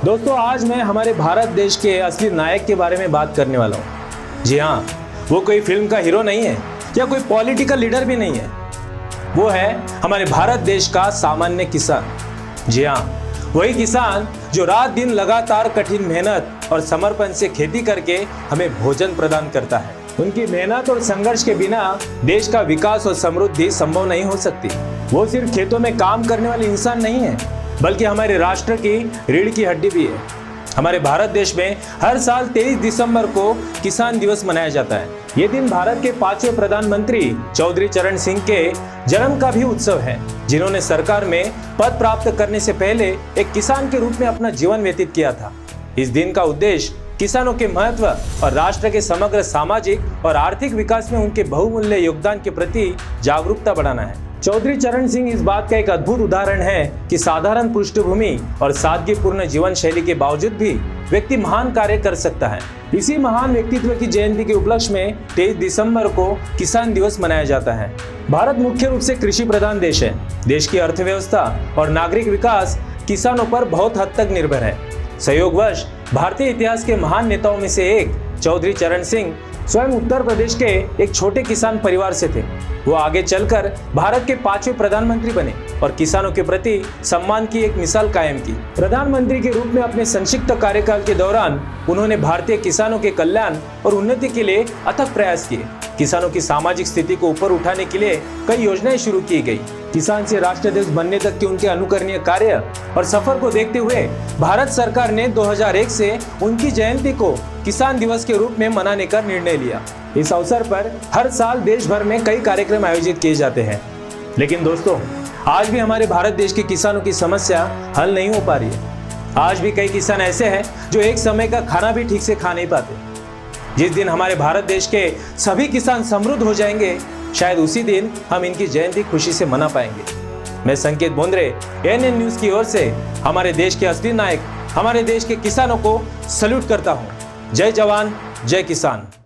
दोस्तों, आज मैं हमारे भारत देश के असली नायक के बारे में बात करने वाला हूँ। जी हाँ, वो कोई फिल्म का हीरो नहीं है या कोई पॉलिटिकल लीडर भी नहीं है। वो है हमारे भारत देश का सामान्य किसान। जी हाँ, वही किसान जो रात दिन लगातार कठिन मेहनत और समर्पण से खेती करके हमें भोजन प्रदान करता है। उनकी मेहनत और संघर्ष के बिना देश का विकास और समृद्धि संभव नहीं हो सकती। वो सिर्फ खेतों में काम करने वाले इंसान नहीं है, बल्कि हमारे राष्ट्र की रीढ़ की हड्डी भी है। हमारे भारत देश में हर साल 23 दिसंबर को किसान दिवस मनाया जाता है। ये दिन भारत के 5वें प्रधानमंत्री चौधरी चरण सिंह के जन्म का भी उत्सव है, जिन्होंने सरकार में पद प्राप्त करने से पहले एक किसान के रूप में अपना जीवन व्यतीत किया था। इस दिन का उद्देश्य किसानों के महत्व और राष्ट्र के समग्र सामाजिक और आर्थिक विकास में उनके बहुमूल्य योगदान के प्रति जागरूकता बढ़ाना है। चौधरी चरण सिंह इस बात का एक अद्भुत उदाहरण है कि साधारण पृष्ठभूमि और सादगीपूर्ण जीवन शैली के बावजूद भी व्यक्ति महान कार्य कर सकता है। इसी महान व्यक्तित्व की जयंती के उपलक्ष्य में 23 दिसंबर को किसान दिवस मनाया जाता है। भारत मुख्य रूप से कृषि प्रधान देश है। देश की अर्थव्यवस्था और नागरिक विकास किसानों पर बहुत हद तक निर्भर है। संयोगवश भारतीय इतिहास के महान नेताओं में से एक चौधरी चरण सिंह स्वयं उत्तर प्रदेश के एक छोटे किसान परिवार से थे। वो आगे चलकर भारत के 5वें प्रधानमंत्री बने और किसानों के प्रति सम्मान की एक मिसाल कायम की। प्रधानमंत्री के रूप में अपने संक्षिप्त कार्यकाल के दौरान उन्होंने भारतीय किसानों के कल्याण और उन्नति के लिए अथक प्रयास किए। किसानों की सामाजिक स्थिति को ऊपर उठाने के लिए कई योजनाएं शुरू की गई। किसान से राष्ट्र देश बनने तक के उनके अनुकरणीय कार्य और सफर को देखते हुए भारत सरकार ने 2001 से उनकी जयंती को किसान दिवस के रूप में मनाने का निर्णय लिया। इस अवसर पर हर साल देश भर में कई कार्यक्रम आयोजित किए जाते हैं। लेकिन दोस्तों, आज भी हमारे भारत देश के किसानों की समस्या हल नहीं हो पा रही है। आज भी कई किसान ऐसे हैं जो एक समय का खाना भी ठीक से खा नहीं पाते। जिस दिन हमारे भारत देश के सभी किसान समृद्ध हो जाएंगे, शायद उसी दिन हम इनकी जयंती खुशी से मना पाएंगे। मैं संकेत बोंद्रे, एएनएन न्यूज की ओर से हमारे देश के असली नायक, हमारे देश के किसानों को सैल्यूट करता हूं। जय जवान, जय किसान।